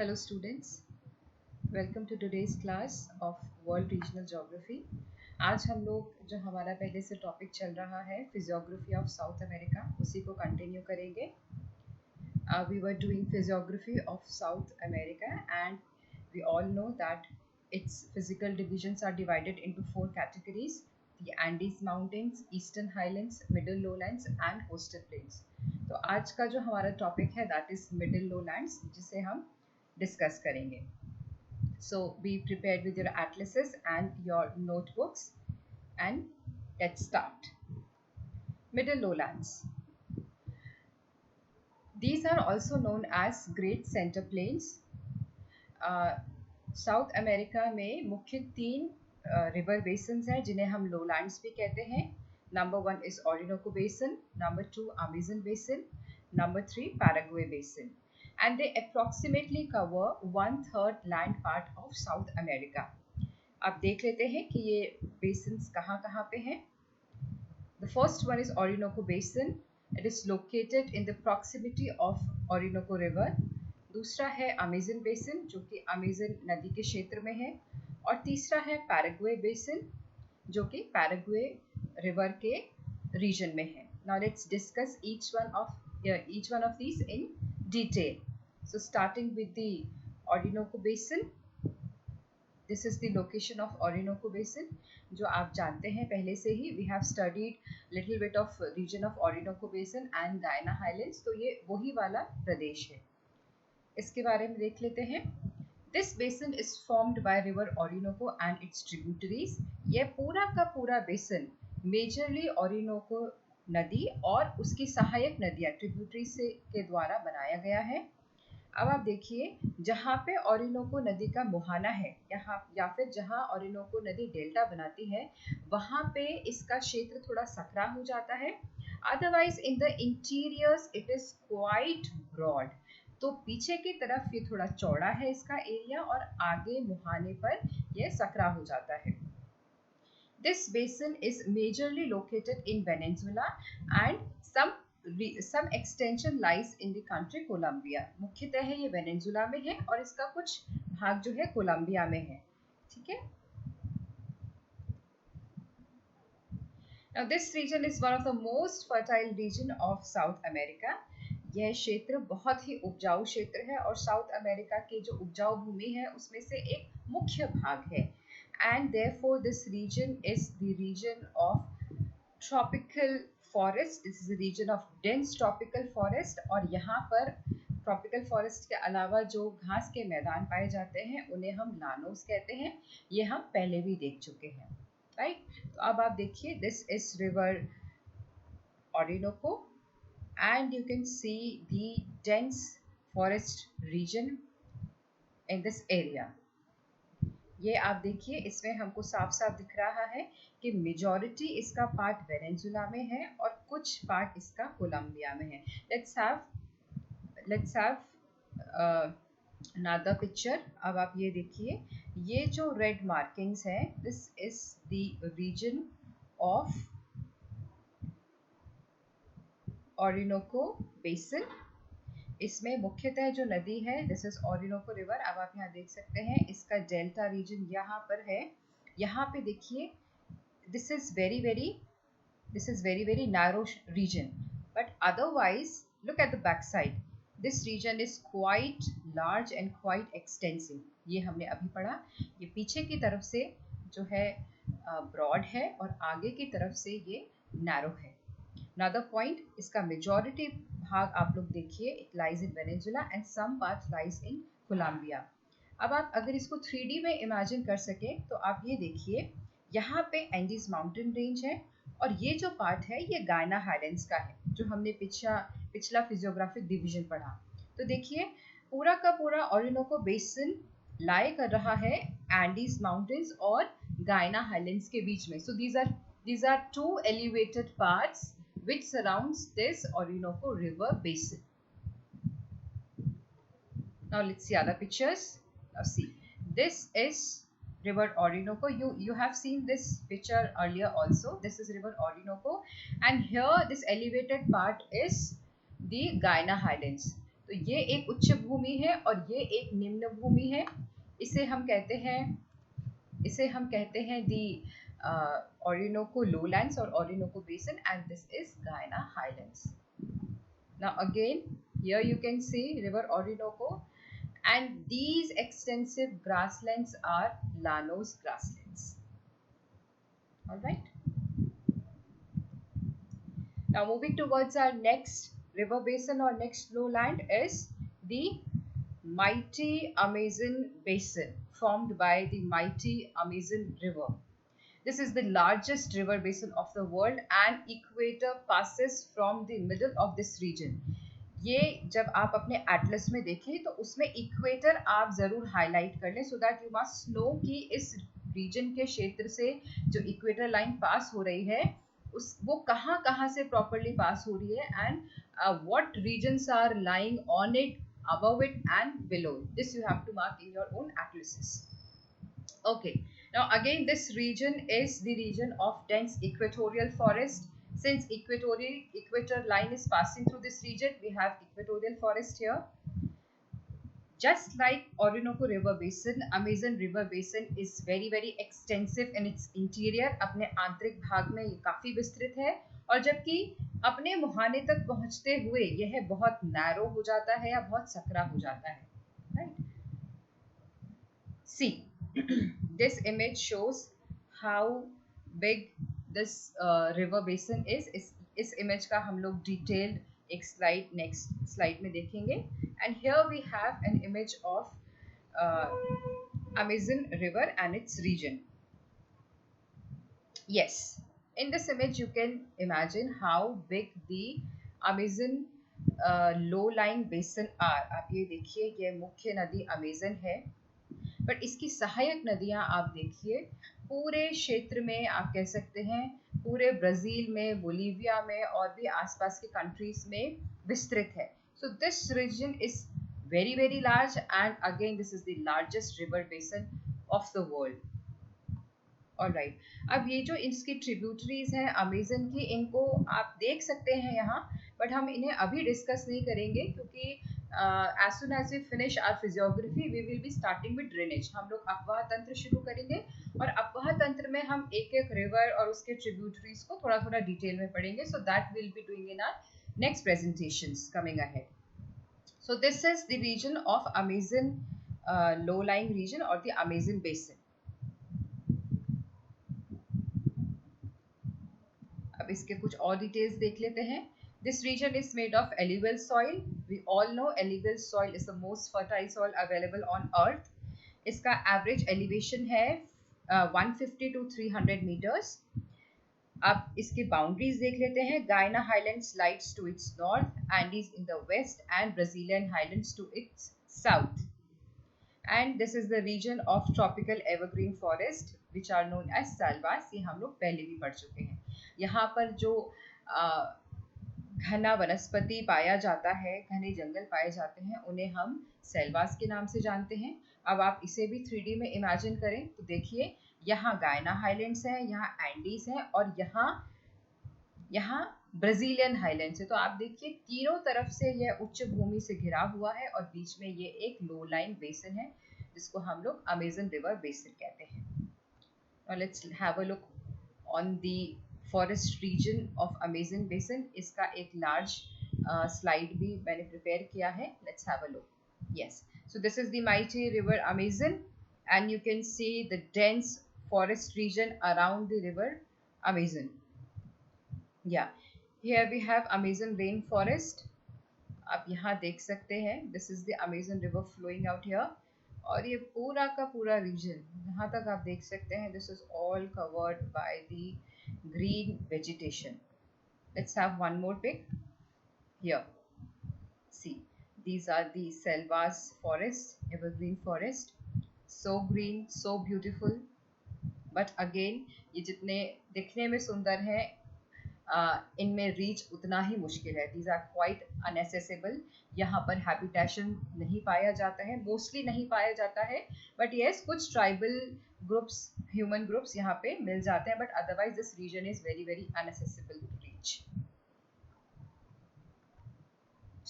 Hello students, welcome to today's class of World Regional Geography. आज हम लोग जो हमारा पहले से टॉपिक चल रहा है फिजियोग्राफी ऑफ साउथ अमेरिका उसी को कंटिन्यू करेंगे. We were doing physiography of South America and we all know that its physical divisions are divided into four categories: the Andes Mountains, Eastern Highlands, Middle Lowlands and Coastal Plains. तो आज का जो हमारा topic है that is Middle Lowlands, जिसे हम discuss करेंगे. So be prepared with your atlases and your notebooks and let's start. Middle Lowlands. These are also known as Great Center Plains. South America में मुख्य तीन रिवर बेसिन्स हैं जिन्हें हम लोलैंड्स भी कहते हैं. Number 1 is Orinoco basin, number 2 Amazon basin, number 3 Paraguay basin, and they approximately cover 1/3 land part of South America. अब देख लेते हैं कि ये basins कहाँ पे हैं. The first one is Orinoco Basin. It is located in the proximity of Orinoco River. दूसरा है Amazon Basin जो कि Amazon नदी के क्षेत्र में है, और तीसरा है Paraguay Basin जो कि Paraguay River के region में है. Now let's discuss each one of these in detail. So starting with the Orinoco Basin, this is the location of Orinoco Basin जो आप जानते हैं पहले से ही. We have studied little bit of region of Orinoco Basin and Guyana Highlands, तो ये वही वाला प्रदेश है. इसके बारे में देख लेते हैं. This basin is formed by river Orinoco and its tributaries. ये पूरा का पूरा basin majorly Orinoco नदी और उसकी सहायक नदियाँ ट्रिब्यूटरीज के द्वारा बनाया गया है. अब आप देखिए, जहाँ पे ओरिनोको नदी का मुहाना है या फिर जहाँ ओरिनोको नदी डेल्टा बनाती है, वहाँ पे इसका क्षेत्र थोड़ा सकरा हो जाता है. Otherwise in the interiors it is quite broad. तो पीछे की तरफ ये थोड़ा चौड़ा है इसका एरिया, और आगे मुहाने पर यह सकरा हो जाता है. This basin is majorly located in Venezuela and some extension lies in the country Colombia. मुख्यतः ये वेनेजुला में है और इसका कुछ भाग जो है कोलंबिया में है. ठीक है. Now this region is one of the most fertile region of South America. यह क्षेत्र बहुत ही उपजाऊ क्षेत्र है और साउथ अमेरिका के जो उपजाऊ भूमि है उसमें से एक मुख्य भाग है. And therefore this region is the region of tropical forest. This is a region of dense tropical forest. और यहाँ पर tropical forest के अलावा जो घास के मैदान पाए जाते हैं उन्हें हम लानोस कहते हैं. ये हम पहले भी देख चुके हैं, राइट. तो अब आप देखिए, this is river Orinoco and you can see the dense forest region in this area. ये आप देखिए, इसमें हमको साफ साफ दिख रहा है कि मेजॉरिटी इसका पार्ट वेनेजुला में है और कुछ पार्ट इसका कोलंबिया में है. Let's have another picture. अब आप ये देखिए, ये जो रेड मार्किंग्स है, this is the region of Orinoco basin. इसमें मुख्यतः जो नदी है, दिस इज ओरिनोको रिवर. अब आप यहाँ देख सकते हैं इसका डेल्टा रीजन यहाँ पर है. यहाँ पे देखिए, this is very very narrow region, but otherwise look at the back side. This region is quite large and quite extensive. ये हमने अभी पढ़ा. ये पीछे की तरफ से जो है ब्रॉड है और आगे की तरफ से ये नैरो है. Another point, इसका मेजॉरिटी भाग आप लोग देखिए, it lies in Venezuela and some part lies in Colombia. अब आप अगर इसको 3D में इमेजिन कर सके तो आप ये देखिए, यहाँ पे एंडीज माउंटेन रेंज है और ये जो पार्ट है ये गायना हाइलैंड्स का है जो हमने पिछला फिजियोग्राफिक डिवीजन पढ़ा. तो देखिए, पूरा का पूरा ओरिनोको बेसिन लाई कर रहा है एंडीज माउंटेन्स और गायना हाइलैंड्स के बीच में. सो these are two elevated parts which surrounds this Orinoco River basin. Now let's see other pictures. Now see, this is river Orinoco. You have seen this picture earlier also. This is river Orinoco, and here this elevated part is the Guyana Highlands. तो ये एक उच्च भूमि है और ये एक निम्न भूमि है। इसे हम कहते हैं दी Orinoco lowlands or Orinoco basin, and this is Guyana highlands. Now again, here you can see river Orinoco, and these extensive grasslands are Llanos grasslands. All right. Now moving towards our next river basin or next lowland is the mighty Amazon basin, formed by the mighty Amazon river. This is the largest river basin of the world and equator passes from the middle of this region. ये जब आप अपने Atlas में देखें तो उसमें equator आप जरूर हाईलाइट कर लें, so that you must know कि इस रीजन के क्षेत्र से जो इक्वेटर लाइन पास हो रही है उस वो कहाँ कहाँ से प्रॉपरली पास हो रही है, and what regions are lying on it, above it and below. This you have to mark in your own atlases. Okay, now again this region is the region of dense equatorial forest. Since equator line is passing through this region, we have equatorial forest here. Just like Orinoco River Basin, Amazon River Basin is very extensive in its interior. अपने आंतरिक भाग में ये काफी विस्तृत है, और जबकि अपने मुहाने तक पहुंचते हुए यह बहुत नैरो हो जाता है या बहुत सकरा हो जाता है. Right? See, this image shows how big this river basin is. इस image का हम लोग detailed एक slide next slide में देखेंगे. And here we have an image of Amazon River and its region. Yes, in this image you can imagine how big the Amazon low-lying basin are. आप ये देखिए, ये मुख्य नदी अमेजन है, बट इसकी सहायक नदियां आप देखिए पूरे क्षेत्र में, आप कह सकते हैं पूरे ब्राजील में, बोलीविया में और भी आसपास के कंट्रीज में विस्तृत है. So this region is very large, and again this is the largest river basin of the world. Alright, अब ये जो इसकी ट्रिब्यूटरीज हैं अमेजन की, इनको आप देख सकते हैं यहाँ, बट हम इन्हें अभी डिस्कस नहीं करेंगे क्योंकि as soon as we finish our physiography we will be starting with drainage. हम लोग अपवाह तंत्र शुरू करेंगे और अपवाह तंत्र में हम एक एक रिवर और उसके ट्रिब्यूटरीज को थोड़ा थोड़ा डिटेल में पढ़ेंगे. So that will be doing in our next presentations coming ahead. So this is the region of Amazon low-lying region or the Amazon basin. अब इसके कुछ और डिटेल्स देख लेते हैं. This region is made of alluvial soil. We all know alluvial soil is the most fertile soil available on earth. इसका average elevation है 150 to 300 meters. अब इसकी बाउंड्रीज देख लेते हैं. Guyana Highlands lies to its north, Andes in the west, and Brazilian Highlands to its south. And this is the region of tropical evergreen forest, which are known as salvas. ये हम लोग पहले भी पढ़ चुके हैं. यहाँ पर जो घना वनस्पति पाया जाता है, घने जंगल पाए जाते हैं, उन्हें हम सेल्वास के नाम से जानते हैं. अब आप इसे भी 3D में इमेजिन करें तो देखिए, यहाँ गायना हाईलैंड्स है, यहाँ एंडीज है और यहाँ ब्राजीलियन हाईलैंड्स है. तो आप देखिए तीनों तरफ से यह उच्च भूमि से घिरा हुआ है और बीच में ये एक लो लाइन बेसिन है जिसको हम लोग अमेजन रिवर बेसिन कहते हैं. Now let's have a look on the forest region of Amazon basin. इसका एक large slide भी मैंने prepare किया है. Let's have a look. Yes, so this is the mighty river Amazon, and you can see the dense forest region around the river Amazon. Yeah, here we have Amazon rainforest. आप यहाँ देख सकते हैं. This is the Amazon river flowing out here. और ये पूरा का पूरा region यहाँ तक आप देख सकते हैं. This is all covered by the green vegetation. Let's have one more pic. Here, see, these are the selvas forest, evergreen forest. So green, so beautiful. But again, ये जितने दिखने में सुंदर हैं, इनमें रीच उतना ही मुश्किल है. These are quite inaccessible. यहाँ पर हैबिटेशन नहीं पाया जाता है, मोस्टली नहीं पाया जाता है, बट यस कुछ ट्राइबल ग्रुप्स, ह्यूमन ग्रुप्स यहाँ पे मिल जाते हैं, but otherwise this region is very inaccessible to reach.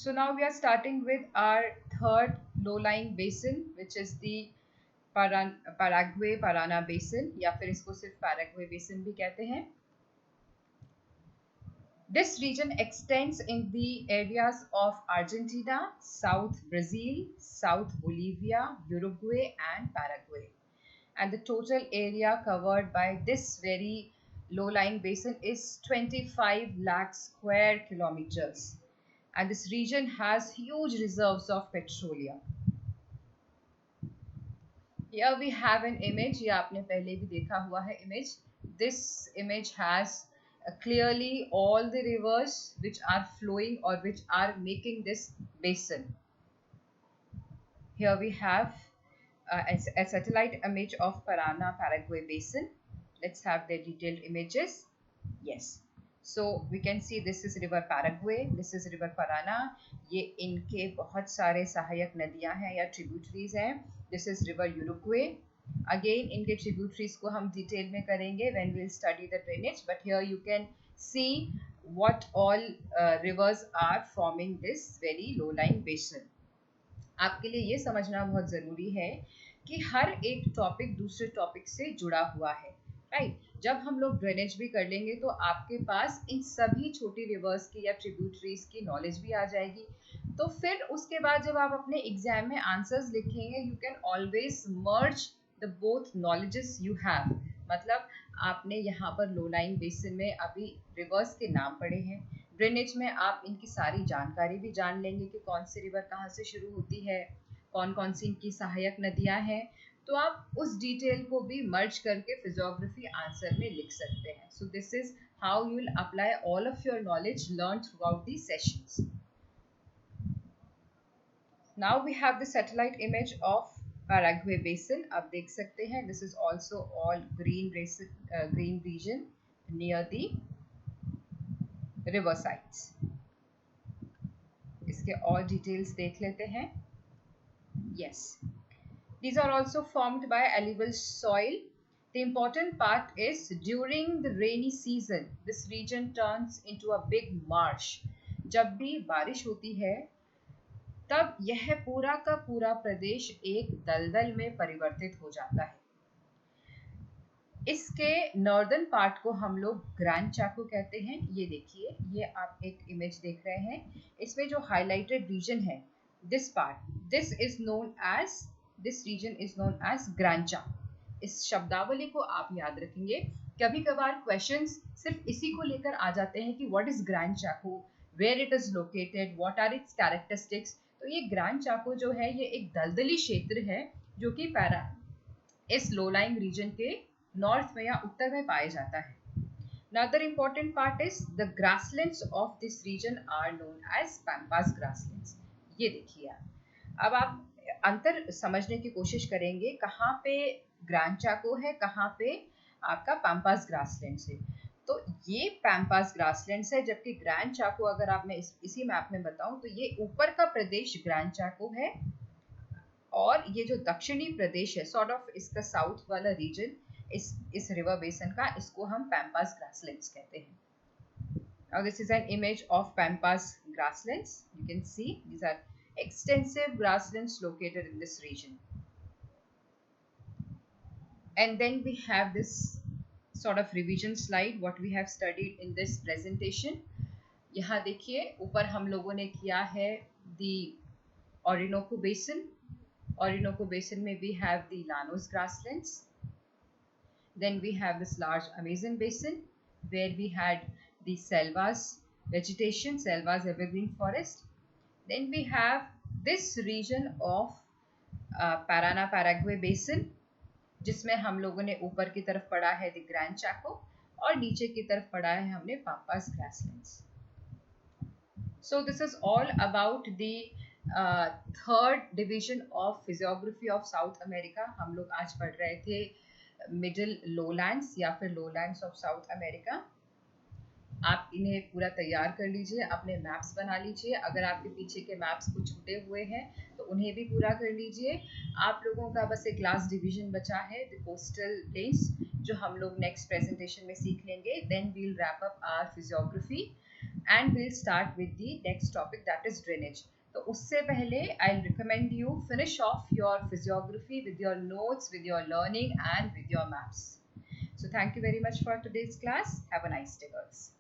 So now we are starting with our third low-lying basin, which is the Paraguay Parana Basin, या फिर इसको सिर्फ Paraguay Basin भी कहते हैं. This region extends in the areas of Argentina, South Brazil, South Bolivia, Uruguay, and Paraguay. And the total area covered by this very low-lying basin is 25 lakh square kilometers. And this region has huge reserves of petroleum. Here we have an image. ये आपने पहले भी देखा हुआ है image. This image has clearly all the rivers which are flowing or which are making this basin. Here we have a satellite image of Parana Paraguay Basin. Let's have the detailed images. Yes. So we can see this is river Paraguay, this is river Parana. ये इनके बहुत सारे सहायक नदियां हैं या tributaries हैं. This is river Uruguay. Again इनके ट्रिब्यूटरीज को हम डिटेल में करेंगे when we'll study the drainage. But here you can see what all rivers are forming this very low-lying basin. आपके लिए ये समझना बहुत ज़रूरी है कि हर एक टॉपिक दूसरे टॉपिक से जुड़ा हुआ है, राइट. जब हम लोग ड्रेनेज भी कर लेंगे तो आपके पास इन सभी छोटी रिवर्स की या ट्रिब्यूटरीज की नॉलेज भी आ जाएगी. तो फिर उसके बाद जब आप अपने एग्जाम में आंसर्स लिखेंगे, you can always merge the both knowledges you have. मतलब आपने यहाँ पर लो लाइन बेसिन में अभी रिवर्स के नाम पढ़े हैं, ड्रेनेज में आप इनकी सारी जानकारी भी जान लेंगे कि कौन सी रिवर कहाँ से शुरू होती है, कौन कौन सी इनकी सहायक नदियाँ हैं. तो आप उस डिटेल को भी मर्ज करके फिजियोग्राफी आंसर में लिख सकते हैं. So this is how you will apply all of your knowledge learn throughout the sessions. Now we have the satellite image of Paraguay Basin. आप देख सकते हैं this is also all green region near the river sides. इसके और details देख लेते हैं. Yes. These are also formed by alluvial soil. The important part is during the rainy season, this region turns into a big marsh. जब भी बारिश होती है तब यह पूरा का पूरा प्रदेश एक दलदल में परिवर्तित हो जाता है. इसके नॉर्दर्न पार्ट को हम लोग ग्रैंड चाको कहते हैं. ये देखिए, ये आप एक इमेज देख रहे हैं, इसमें जो हाईलाइटेड रीजन है, this part, this is known as, this region is known as grand Chaco. इस शब्दावली को आप याद रखेंगे. कभी कभार क्वेश्चंस सिर्फ इसी को लेकर आ जाते हैं कि what is Grand Chaco, where it is located, what are its characteristics. तो ये ग्रैंड चाको जो है ये एक दलदली क्षेत्र है जो कि इस लो लाइंग रीजन के नॉर्थ में या उत्तर में पाया जाता है. Another important part is the grasslands of this region are known as pampas grasslands. ये देखिए आप. अब आप अंतर समझने की कोशिश करेंगे, कहाँ पे ग्रैंड चाको है, कहाँ पे आपका पैम्पास ग्रासलैंड्स है. तो ये पैम्पास ग्रासलैंड्स है, जबकि ग्रैंड चाको अगर आप मैं इसी मैप में बताऊं तो ये ऊपर का प्रदेश ग्रैंड चाको है और ये जो दक्षिणी प्रदेश है, सॉर्ट ऑफ इसका साउथ वाला रीजन इस रिवर बेसन का, इसको हम पैम्पास ग्रासलैंड्स कहते हैं. Now this is an image of pampas grasslands. You can see these are extensive grasslands located in this region. And then we have this sort of revision slide what we have studied in this presentation. यहाँ देखिए ऊपर हम लोगों ने किया है the Orinoco Basin. Orinoco Basin में we have the Llanos grasslands. Then we have this large Amazon Basin where we had the selvas vegetation, selvas evergreen forest. Then we have this region of Parana Paraguay Basin जिसमें हम लोगों ने ऊपर की तरफ पढ़ा है the Grand Chaco और नीचे की तरफ पढ़ा है हमने Pampas Grasslands. So this is all about the third division of physiography of South America. हम लोग आज पढ़ रहे थे मिडिल लोलैंड्स या फिर लोलैंड्स ऑफ साउथ अमेरिका. आप इन्हें पूरा तैयार कर लीजिए, अपने मैप्स बना लीजिए. अगर आपके पीछे के मैप्स कुछ छूटे हुए हैं तो उन्हें भी पूरा कर लीजिए. आप लोगों का बस एक लास्ट डिवीजन बचा है द कोस्टल प्लेन्स, जो हम लोग नेक्स्ट प्रेजेंटेशन में सीख लेंगे. Then we'll wrap up our physiography. and we'll start with the next topic, that is drainage. तो उससे पहले I'll recommend you finish off your physiography with your notes, with your learning and with your maps. So thank you very much for today's class. Have a nice day, girls.